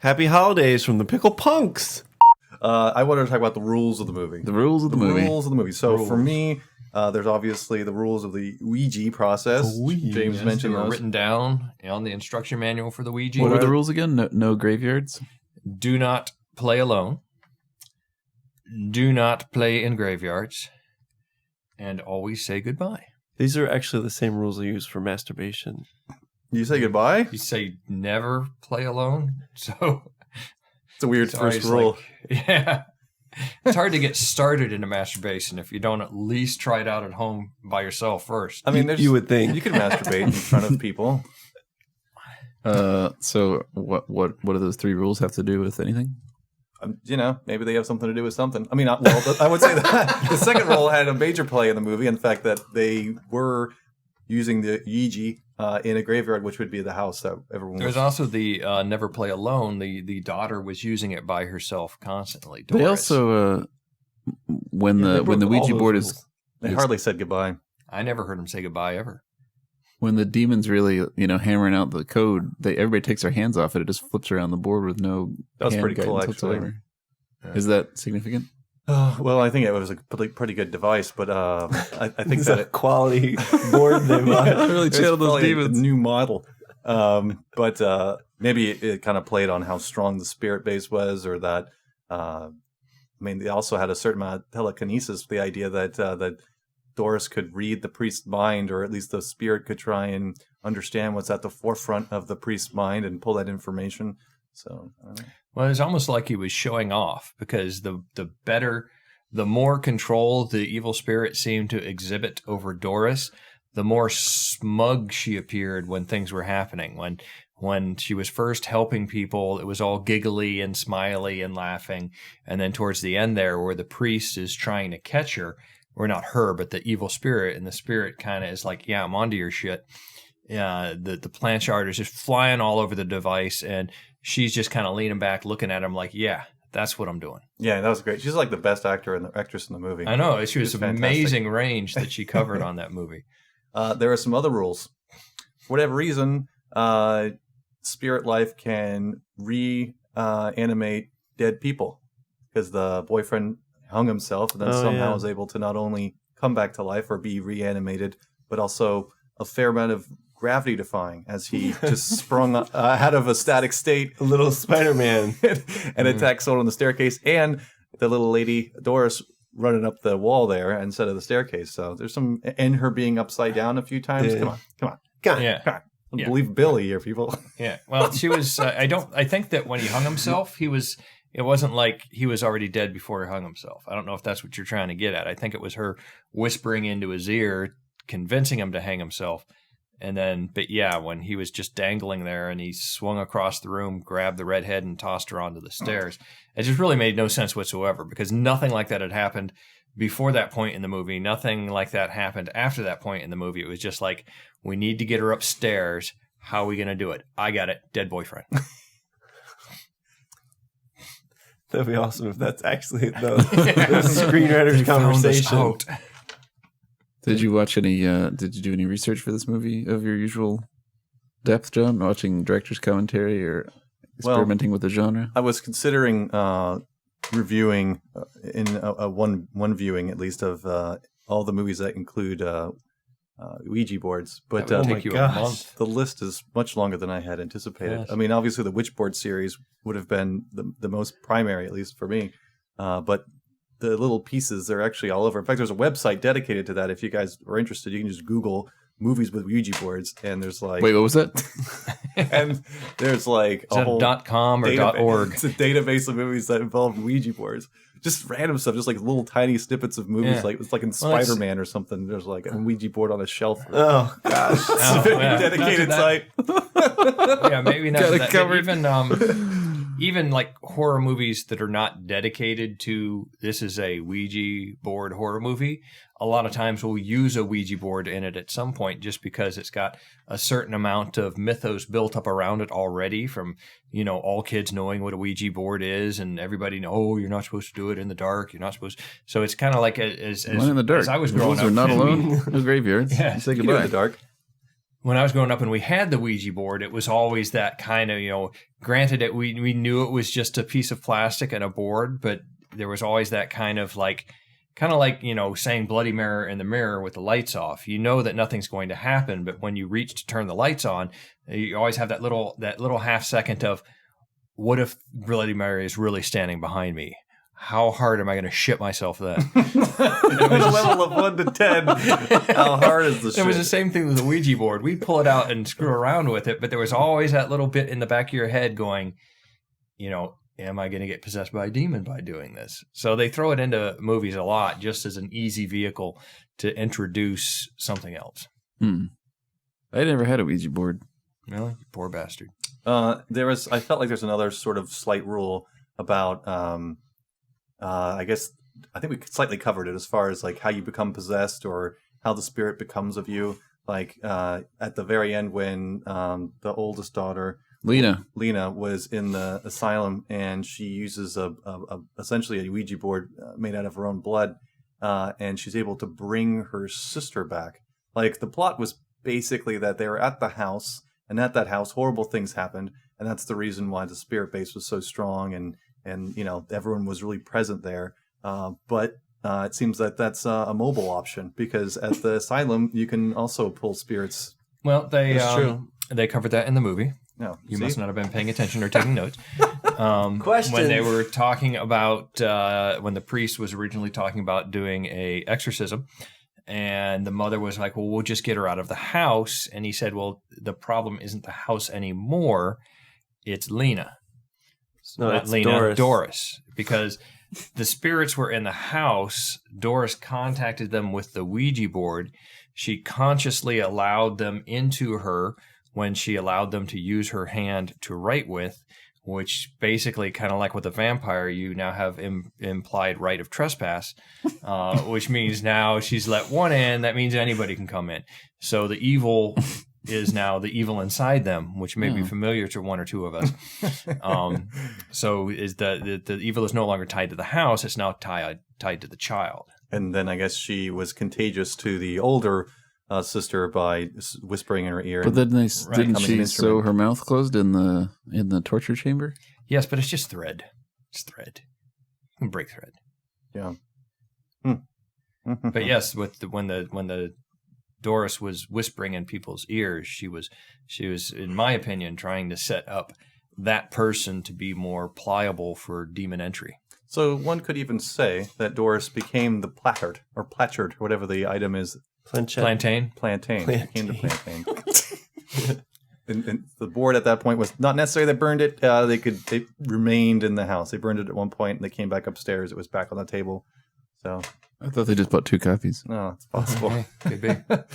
Happy holidays from the Pickle Punks. I wanted to talk about the rules of the movie. The rules of the movie. Rules of the movie. So for me, there's obviously the rules of the Ouija process. James mentioned those. Written down on the instruction manual for the Ouija. What were the rules again? No graveyards? Do not play alone. Do not play in graveyards. And always say goodbye. These are actually the same rules I use for masturbation. You say goodbye? You say never play alone. So it's a weird first rule. Yeah. It's hard to get started into masturbation if you don't at least try it out at home by yourself first. I mean, you would think you can masturbate in front of people. So what do those three rules have to do with anything? Maybe they have something to do with something. I mean, I would say that the second rule had a major play in the movie. In fact, that they were using the Ouija in a graveyard, which would be the house that everyone. There's also the never play alone. The daughter was using it by herself constantly. Doris. They also when the Ouija board they hardly said goodbye. I never heard him say goodbye ever. When the demon's really, hammering out the code, everybody takes their hands off it. It just flips around the board with no. That's pretty cool, actually. Is that significant? Well, I think it was a pretty good device, but I think that a quality board they really channeled those demons. A new model, but maybe it kind of played on how strong the spirit base was, or that. They also had a certain amount of telekinesis. The idea that Doris could read the priest's mind, or at least the spirit could try and understand what's at the forefront of the priest's mind and pull that information. So, well, it's almost like he was showing off, because the more control the evil spirit seemed to exhibit over Doris, the more smug she appeared when things were happening. When she was first helping people, it was all giggly and smiley and laughing. And then towards the end there, where the priest is trying to catch her, or not her, but the evil spirit, and the spirit kind of is like, yeah, I'm onto your shit. The planche art is just flying all over the device, and she's just kind of leaning back, looking at him like, yeah, that's what I'm doing. Yeah, that was great. She's like the best actress in the movie. I know. She was amazing range that she covered on that movie. There are some other rules. For whatever reason, spirit life can reanimate dead people, because the boyfriend hung himself and then somehow was able to not only come back to life or be reanimated, but also a fair amount of gravity defying, as he just sprung out of a static state, a little Spider-Man, and attacked someone on the staircase, and the little lady Doris running up the wall there instead of the staircase. So there's some, and her being upside down a few times. Come on. Yeah. Believability here, people. Yeah. Well, she was. I think that when he hung himself, it wasn't like he was already dead before he hung himself. I don't know if that's what you're trying to get at. I think it was her whispering into his ear, convincing him to hang himself. And then, but yeah, when he was just dangling there and he swung across the room, grabbed the redhead and tossed her onto the stairs, it just really made no sense whatsoever, because nothing like that had happened before that point in the movie. Nothing like that happened after that point in the movie. It was just like, we need to get her upstairs. How are we going to do it? I got it. Dead boyfriend. That'd be awesome if that's actually the screenwriter's conversation. Did you watch any? Did you do any research for this movie of your usual depth, John? Watching director's commentary or experimenting with the genre? I was considering reviewing in one viewing at least of all the movies that include Ouija boards, but that would take you a month. The list is much longer than I had anticipated. Yes. I mean, obviously the Witchboard series would have been the most primary, at least for me, but the little pieces, they're actually all over. In fact, there's a website dedicated to that. If you guys are interested, you can just Google movies with Ouija boards, and there's like... Wait, what was that? And there's like a whole .com or .org. It's a database of movies that involve Ouija boards. Just random stuff, just like little tiny snippets of movies. Yeah. Like it's like in Spider-Man or something. There's like a Ouija board on a shelf. Oh gosh, it's a very dedicated site. Yeah, maybe not Got it that. covered. Even like horror movies that are not dedicated to this is a Ouija board horror movie, a lot of times we'll use a Ouija board in it at some point, just because it's got a certain amount of mythos built up around it already, from, all kids knowing what a Ouija board is, and everybody know, you're not supposed to do it in the dark. You're not supposed. So it's kind of like as in the dark. As I was growing up, are not alone. No graveyards. Yeah. Say You can do it goodbye. in the dark. when I was growing up and we had the Ouija board, it was always that kind of, granted that we knew it was just a piece of plastic and a board, but there was always that kind of like, saying Bloody Mary in the mirror with the lights off. You know that nothing's going to happen, but when you reach to turn the lights on, you always have that little half second of, what if Bloody Mary is really standing behind me? How hard am I going to shit myself then? It was a level of 1 to 10. How hard is the shit? It was the same thing with the Ouija board. We'd pull it out and screw around with it, but there was always that little bit in the back of your head going, am I going to get possessed by a demon by doing this? So they throw it into movies a lot just as an easy vehicle to introduce something else. I never had a Ouija board. Really? You poor bastard. I felt like there's another sort of slight rule about, I think we slightly covered it as far as like how you become possessed or how the spirit becomes of you. Like at the very end when the oldest daughter, Lena, was in the asylum and she uses essentially a Ouija board made out of her own blood, and she's able to bring her sister back. Like the plot was basically that they were at the house, and at that house horrible things happened, and that's the reason why the spirit base was so strong and everyone was really present there. But it seems that that's a mobile option because at the asylum you can also pull spirits. Well, they covered that in the movie. No, you must not have been paying attention or taking notes. Question: When they were talking about when the priest was originally talking about doing a exorcism, and the mother was like, "Well, we'll just get her out of the house," and he said, "Well, the problem isn't the house anymore; it's Lena." No, Not it's Lena, Doris. Because the spirits were in the house. Doris contacted them with the Ouija board. She consciously allowed them into her when she allowed them to use her hand to write with, which basically kind of like with a vampire, you now have implied right of trespass, which means now she's let one in. That means anybody can come in. So the evil is now the evil inside them, which may be familiar to one or two of us. So is the evil is no longer tied to the house; it's now tied to the child. And then I guess she was contagious to the older sister by whispering in her ear. But then didn't she sew her mouth closed in the torture chamber? Yes, but it's just thread. It's thread. You can break thread. Yeah. But yes, when the Doris was whispering in people's ears, she was, in my opinion, trying to set up that person to be more pliable for demon entry. So one could even say that Doris became the placard, or whatever the item is. Plantain. Became the plantain. And the board at that point was not necessarily they burned it. They remained in the house. They burned it at one point, and they came back upstairs. It was back on the table. So I thought they just bought 2 copies. no, it's possible. Could be.